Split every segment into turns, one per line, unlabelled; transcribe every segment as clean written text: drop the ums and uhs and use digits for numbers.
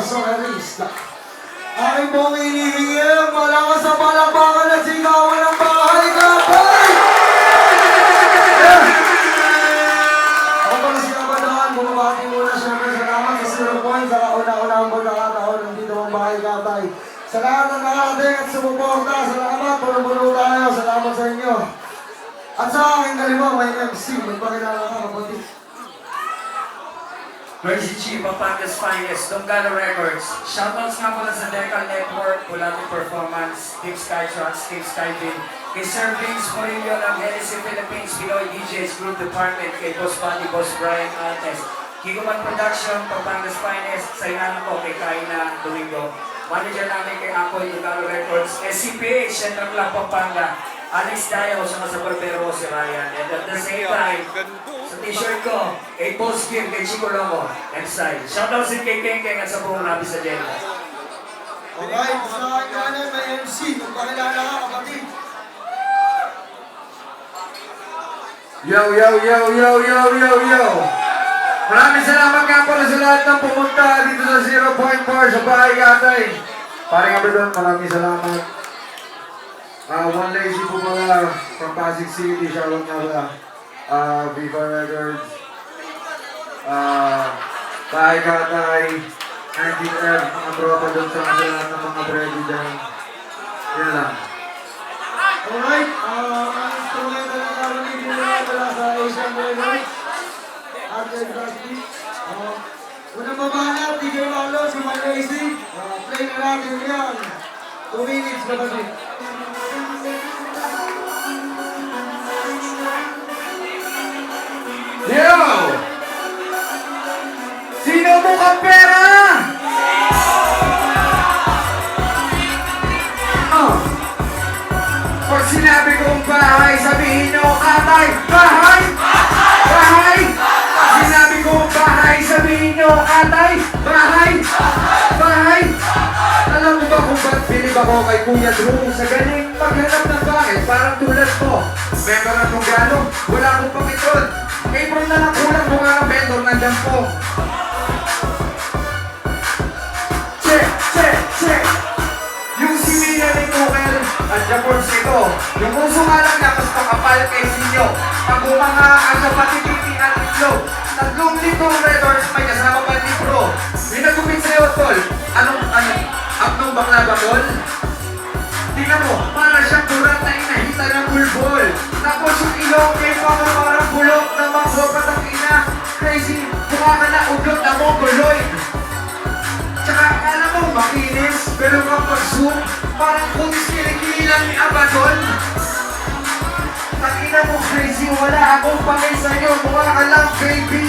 Socarista. Aking pong hinihingin, malakas sa palapakan at sigawan ng bahay kapay! Ako pala si Kabadahan, bumabati muna siyempre salamat sa 0 points sa kauna-unang pagkakataon ng dito ang bahay kapay. Sa lahat ng nakarating at sumuporta, salamat, puno-puno tayo, salamat sa inyo. At sa aking kaliwa, may MC, magpakilala ka kapatid.
Mercy Chief of Pangas Finest, Donggala Records. Shoutouts nga pala sa Decal Network, Pulati Performance, Team Skytrons, Team Skyvin, kay Sir Vince Morillo ng NSC Philippines, Pinoy DJs Group Department, kay Boss Buddy, Boss Brian Altes, Kiguman Production, Pampangas Finest, sa inana ko kay Kaina Domingo. Manager namin kay Akoy, Donggala Records, SCPH, Central Club Pampanga, Alex Dayo, sa Barbero si Ryan. And at the same time, sa t-shirt ko, kay Boss Kim, kay Chico Lomo, next side. Shoutout sin kay Kengkeng at sa buong Nabi sa Jeddah.
Alright, sa aking kanan, may MC, magpakilala ka kapatid.
Yo, yo, yo, yo, yo, yo, yo! Maraming salamat nga pala sa lahat ng pumunta dito sa 0.4 sa bahay katay. Paring Aberdon, maraming salamat. One Lazy po pala from Pasig City, shoutout nga pala. Viva Records. Bahay katay. 19F, mga tropa doon sa lahat ng mga brady dyan. Yan lang.
Alright, ang instrumental na narinig muna wala sa Asian Records. Arcade Rusty. Unang babala, DJ Malo, si My Lazy. Play na natin yan. 2 minutes na kasi.
Yo! Sino mukhang pera? Pag sinabi kong bahay, sabihin nyo katay, bahay! Bahay! Pag sinabi kong bahay, sabihin nyo katay, bahay! Bahay! Alam mo ba kung ba't bilib ako kay Kuya Drew? Sa galing maghanap ng bakit, parang tulad ko. Member ng Tunggalo, wala akong pakitod. April na lang kulang mukha ng vendor ng dampo. Check, check, check! Yung si Mia ni Kukel at Japons ito. Yung uso nga lang niya, mas makapal kay sinyo. Pag umangaan sa patititi at itlog. 3 litong Red Horse, may kasama pa libro. May nagupit sa'yo, tol. Anong bakla ba, tol? Tingnan mo, para siyang durat na inahita ng bulbol. Tapos yung ilong kay mga parang bulok na manghopat ang ina. Crazy, mukha ka na uglot na mongoloid. Tsaka akala mo makinis, pero kapag zoom, parang kutis kilikili lang ni Abaddon. Takina mo crazy, wala akong pangay sa'yo, mukha ka lang baby.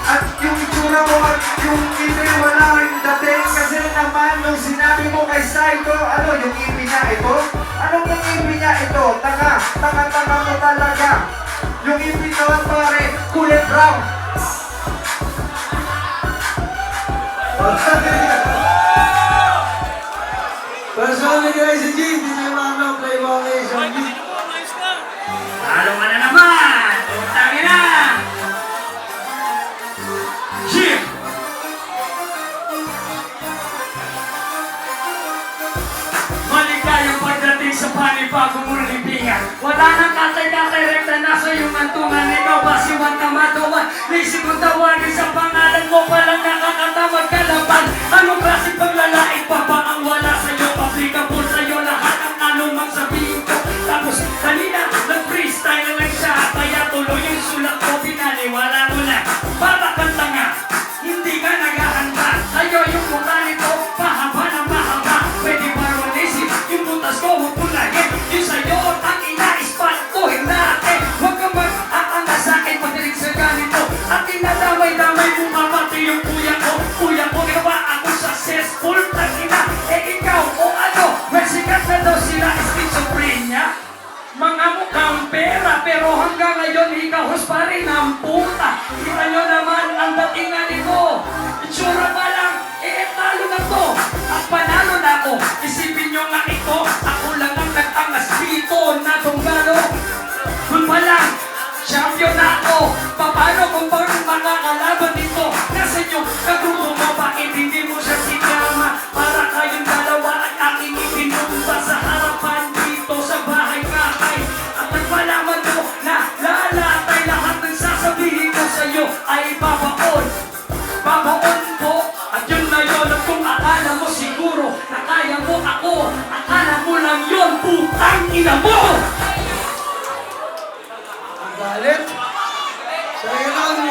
At yung itsura mo at yung ngiti, wala rin dating. Kasi naman nung sinabi mo kay Saito, ano yung ipi niya ito? Anong yung ipi niya ito? Tanga mo talaga. Yung ipi naman pare, kulay brown.
Personally guys, si Jim, hindi naman ang play mga Asian Beat.
Talo ka na naman! Utangin na! Chief! Maligayang pagdating sa panibagong mong libingan. Wala nang katay-katay rekta na sa iyong antungan. Ikaw ba si Juan Tamatuan? Naisip kong tawagin sa pangalan mo palang nakakatamad ka laban. Anong klaseng paglalait pa ba ang wala sa'yo? Applicable sa'yo lahat ang anumang sabihin ko. Tapos kanina nag-freestyle lang siya. Kaya tuloy yung sulat ko, pinaniwala mo na. Para kang tanga, hindi ka naghahanda. Sa'yo yung mukha nito, mahaba na mahaba. Pwede ba ronisip, yung butas ko huwag pulahin. Yung sa'yo, ang ina-ispantuhin natin. Huwag kang mag-aangas sa'kin pagdating sa ganito. At tinadamay-damay mo mapati yung kuya ko. Kuya ko, gawa ako successful. Tangina, ikaw o ano? Well, sikat na daw sila, schizophrenia. Mga mukhang pera, pero hanggang ngayon ikahos pa rin ang puta. Kita nyo naman ang datingan nito. Itsura pa lang, talo na to. At panalo na ako. Isipin nyo nga ito, ako lang ang nag-angas dito na Donggalo. Kung pa lang, champion na ako. Paano kung parang makakalaban dito? Nasa inyo, kagrupo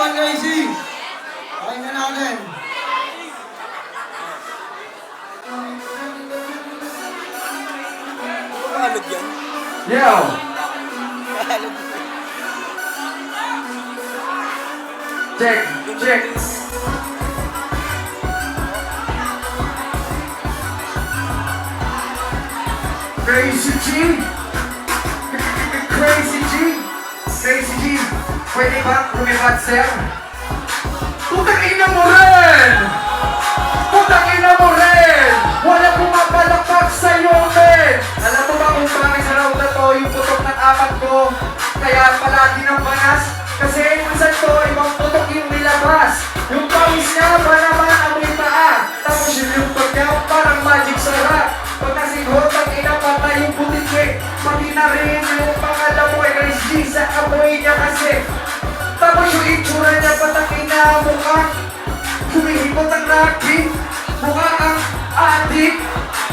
naman, Lazy. Pakinggan natin.
Tagalog yan.
Yo! Check, check. Crazy G. Crazy G. Crazy G. Pwede ba lumipat, sir? Putang ina mo rin! Putang ina mo rin! Wala pumapalakpak sa'yo, men! Alam mo ba kung bakit sa round na to yung putok ng apat ko? Kaya palagi ng banas? Kasi minsan to, ibang putok yung nilabas. Yung pawis niya ba naman amoy paa? Tapos yung pagkaw parang magic sarap. Pag nasighot ang inapatay yung butike, pati na rin yung pangalan mo kay Grace G sa amoy niya kasi. Tapos yung itsura niya pataki na mukha. Humihipot ang rugby, mukha ang adik.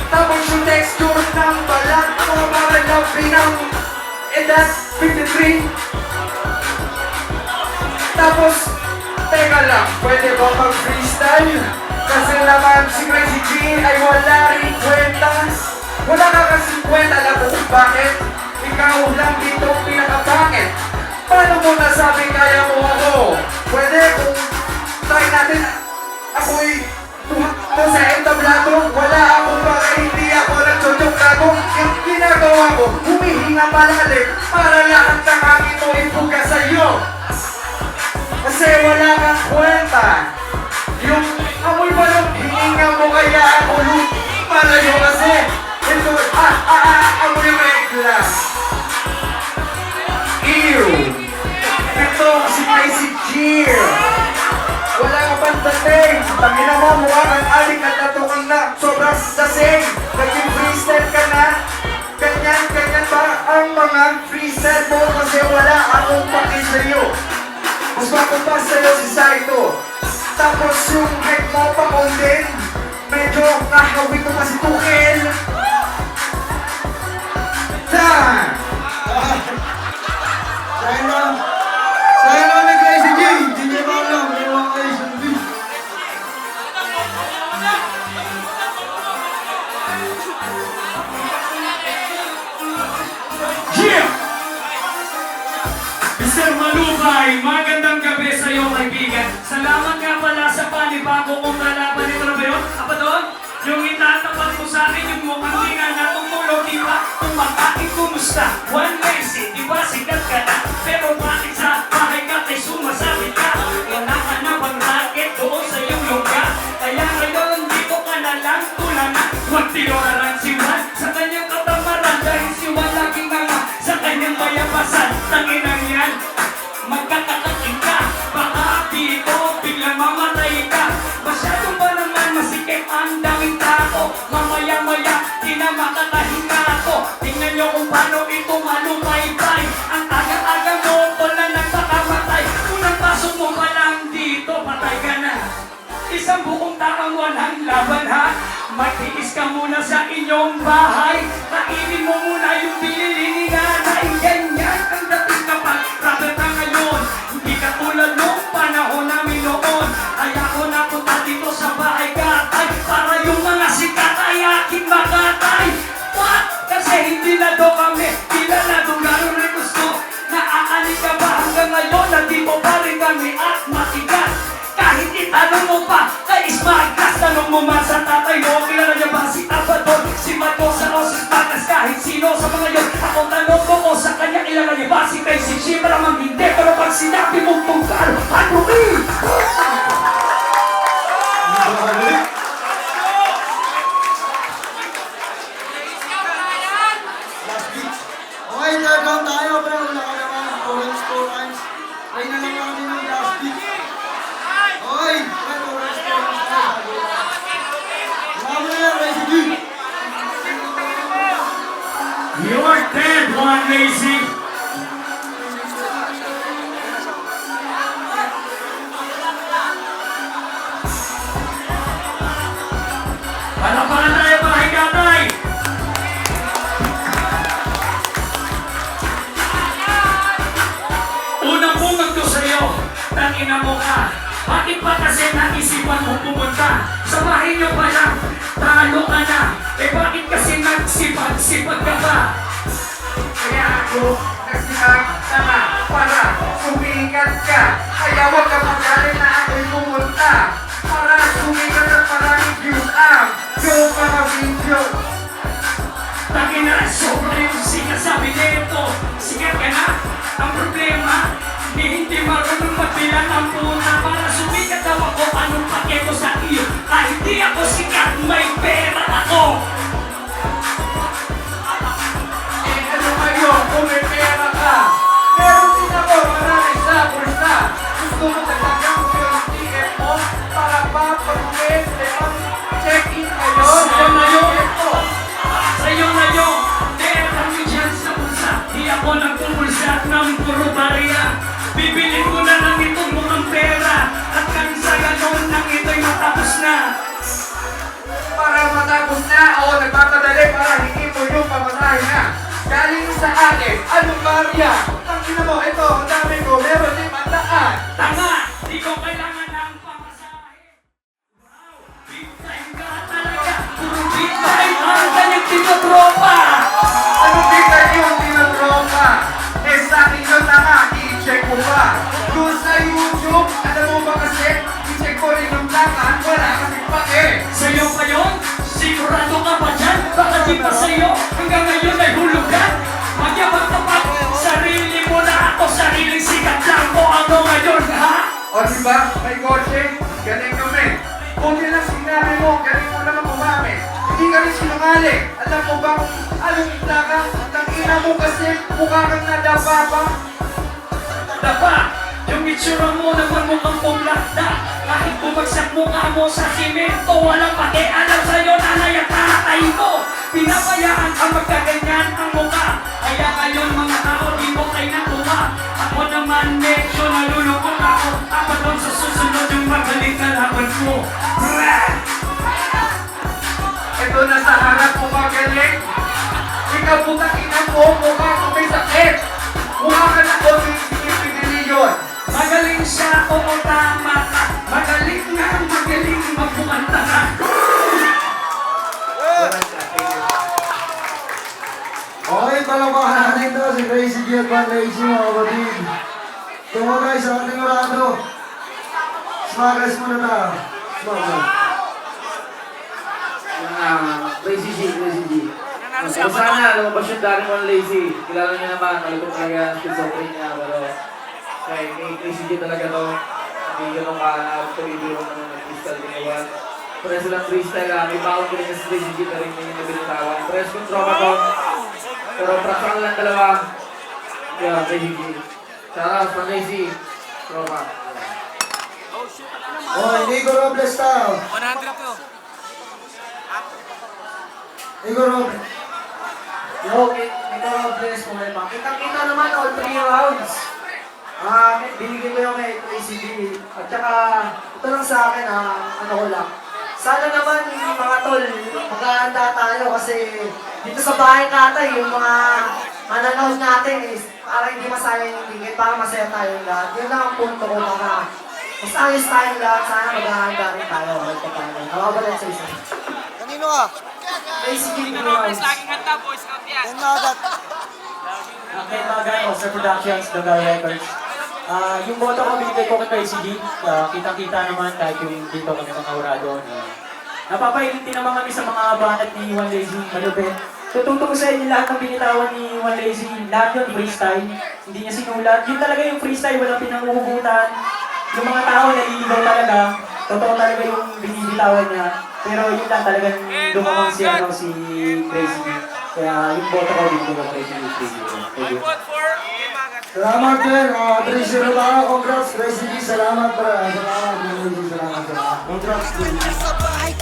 Tapos yung texture ng balat, mga parang labi ng edad 53. Tapos, teka lang, pwede ba mag-freestyle? Kasi naman si Crazy G ay wala rin kwenta. Wala ka kasing kwenta, alam mo kung bakit? Ikaw lang dito pinakapangit. Paano mo nasabi kaya mo ako? Pwede kung try natin, ako'y tumakbo sa entablado. Wala akong baka, hindi ako nagchochok ako. Yung ginagawa ko, humihinga malalim para lahat ng hangin mo ipuga sa'yo. Kasi wala kang kwenta. Yung amoy ba ng hininga mo kaya ako malayo kasi ito, amoy regla. Ew! Ito si Crazy G. Wala ka pang dating. Tangina mo, mukha kang adik at natukang na sobrang dasing. Naging freestyle ka na. Ganyan ba ang mga freestyle mo kasi wala akong paki sa'yo. Mas makumpas sa'yo si Saito. Tapos yung head mo pa din. Medyo nahawi ko pa si Tukel. Time!
Sayang lang ni Crazy G. Hindi niya ba alam yung mga Asian beef.
Yeah! Mr. Malubay, magandang gabi sa iyo, kaibigan. Salamat nga pala sa panibago kong kalaban ni Trabayon. Apa doon? Yung itatapat mo sa akin, yung mukhang hinga na tumulo, di ba? Kumakain, kumusta? One Lazy, di ba sikat ka na? Pero bakit sa bahay ka kay sumasabi ka? Wala ka na bang racket doon sa iyong lugar? Kaya ngayon, dito ka na lang tulana. Huwag tinoran si Juan sa kanyang katamaran. Dahil si Juan laging nga sa kanyang bayapasan. Tanginang yan, magkakakating ka. Baka dito, biglang mamatay ka. Masyado ba naman masikip ang daming tao? Mamaya-maya, di na makakahinga ako. Tingnan nyo kung paano ito malumaybay. Ang aga-aga mo, tol na nagpakamatay. Unang pasok mo pa lang dito, patay ka na. Isang buong taong walang laban ha. Magtiis ka muna sa inyong bahay. Kainin mo muna yung binili ni nanay. Ganyan ang dating kapag rapper ka ngayon. Hindi ka tulad nung panahon namin noon. Kaya ko napunta dito sa bahay katay. Para yung mga sikat ay aking makatay. What? Kasi hindi na daw kami kilala doon gano'n rin gusto. Naaanin ka ba hanggang ngayon? Nandito pa rin kami at matigas. Kahit itanong mo pa kay Ismaglas, tanong mo man sa tatay mo, kilala niya ba si Abadon, si Matosa o si Ismaglas, kahit sino sa mga yun. Ako tanong ko sa kanya, kilala niya ba si Crazy G? Maramang hindi, pero pag sinabi mong tungkal, ano eh?
Okay, third round tayo, pero wala ka naman. 2 times. Ay na lang namin ng last beat. Okay, pero orange tayo. Wala mo na yan, Crazy G.
You're dead, One Lazy. Palapakan tayo, bahay katay. Unang bungag ko sa'yo, ina mo ka. Bakit pa kasi naisipan mo pumunta? Sa bahay niyo pa lang, talo ka na. Eh bakit kasi nagsipag-sipag ka ba?
Kaya ako nagsikap sana para sumikat ka. Kaya huwag ka magaling na ako'y pumunta. Para sumikat at maraming views ang yung mga video.
Taki na, sobra yung sikat sabi nito. Sikat ka na, ang problema, hindi marunong magbilang ang puta. Para sumikat daw ako, anong pakito sa iyo? Kahit di ako sikat, may pera ako.
Eh ano kayo kung may pera ka? Meron din ako marami sa bulsa. Gusto mo talagang ko yung ticket mo para ba pag-uwi check-in kayo?
Sa'yo na yun.
Ito.
Sa'yo na yun, pera kami dyan sa bulsa. Di ako nagpumulsa ng puro barya. Bibilin ko na lang itong mukhang pera. At kang sa ganon nang ito'y matapos na.
Para matapos na, ako nagpapadali para hindi mo yung pamasahe na. Galing sa akin, anong barya? Tangina mo, ito, ang dami ko, meron din mandaan.
Tama! Di ko kailangan ng pamasahe. Wow! Big time ka talaga! Puro big time ang kanyang tinotropa!
Anong bigay yung tinatropa? Eh sa akin yun tama, i-check mo pa. Doon sa YouTube, alam mo ba kasi, i-check ko rin yung lakan, wala kasi pake.
Sa'yo pa yun? Sigurado ka ba dyan? Baka di pa sa'yo hanggang ngayon ay hulugan? Magyabang ka pa, sarili mo na ako, sariling sikat lang ko ako ngayon, ha?
O diba, may kotse, galing kami. Kung yun ang sinabi mo, galing mo naman kumami. Hindi ka rin sinungaling. Alam mo ba kung anong ita ka? Tangina mo kasi, mukha kang nadapa pa.
Dapa, yung itsura mo naman mukhang pumlakda. Kahit bumagsak mukha mo sa simento, walang pakialam sa'yo, nanay at tatay mo. Pinabayaan ka magkaganyan ang mukha. Kaya ngayon mga tao, di mo kayo natuwa. Ako naman medyo nalulungkot ako. Ako doon sa susunod yung magaling na laban mo.
Ito na sa harap mo magaling. Ikaw putang ina mo, mukha ko may sakit. Mukha ka na ko, pinili yun.
Magaling siya, oo tama ka. Magaling nga, magaling magpukanta ka.
Okay, palabakan natin ito si Crazy G at Van Lazy, mga kapatid. Tungo tayo sa ating orado. Smackers muna tayo. Smackers.
Crazy G. Sana lumabas yung Darren One Lazy. Kilala niyo naman, malutong talaga schizophrenia, pero kay Crazy G talaga to. Hindi ganun ka-tuloy-tuloy naman ng crystal ginawa. Pero silang freestyle may baon ko rin yung Crazy G na rin yung nabilitawan. Pero kung tropa to, pero prakakal lang dalawa. Yeah, Crazy G. Shout out, Lazy. Tropa.
Okay, Nico Robles tayo.
100 to.
Nico Robles.
Yo, Nico Robles, kumalma. Kitang-kita naman all 3 rounds. Binigyan ko yung kay Crazy G. At saka, ito lang sa akin, ano ko lang. Sana naman mga tol, maghahanda tayo kasi dito sa bahay natin, yung mga mananood natin is para hindi masayang yung ticket, para masaya tayong lahat. Yun lang ang punto ko, para mas ayos tayong lahat, sana maghahanda rin tayo. Nakabalan sa isa.
Kanino ka?
Crazy G,
Ano Robles, laging handa, Boy Scout yan.
Yan na agad.
Kay Bagay, Oster Productions, Dagar Records. Yung boto ko binigay ko kay Crazy G, kitang-kita naman kahit yung dito kami mga urado. Napapailin din naman kami sa mga banat ni One Lazy, malupit. Tututo ko sa inyo lahat ng binitawan ni One Lazy, lahat yun freestyle. Hindi niya sinulat. Yun talaga yung freestyle, walang pinanguhugutan. Yung mga tao naliligaw talaga, totoo talaga yung binibitawan niya. Pero yun lang talagang lumamang si Crazy G. Kaya yung boto ko binigay ko kay Crazy G. Thank you.
Vote for Imagat.
Salamat din. 3-0 tayo. Congrats, Crazy G. Salamat, pre. Salamat, Crazy G. Salamat. Congrats din.
Sa bahay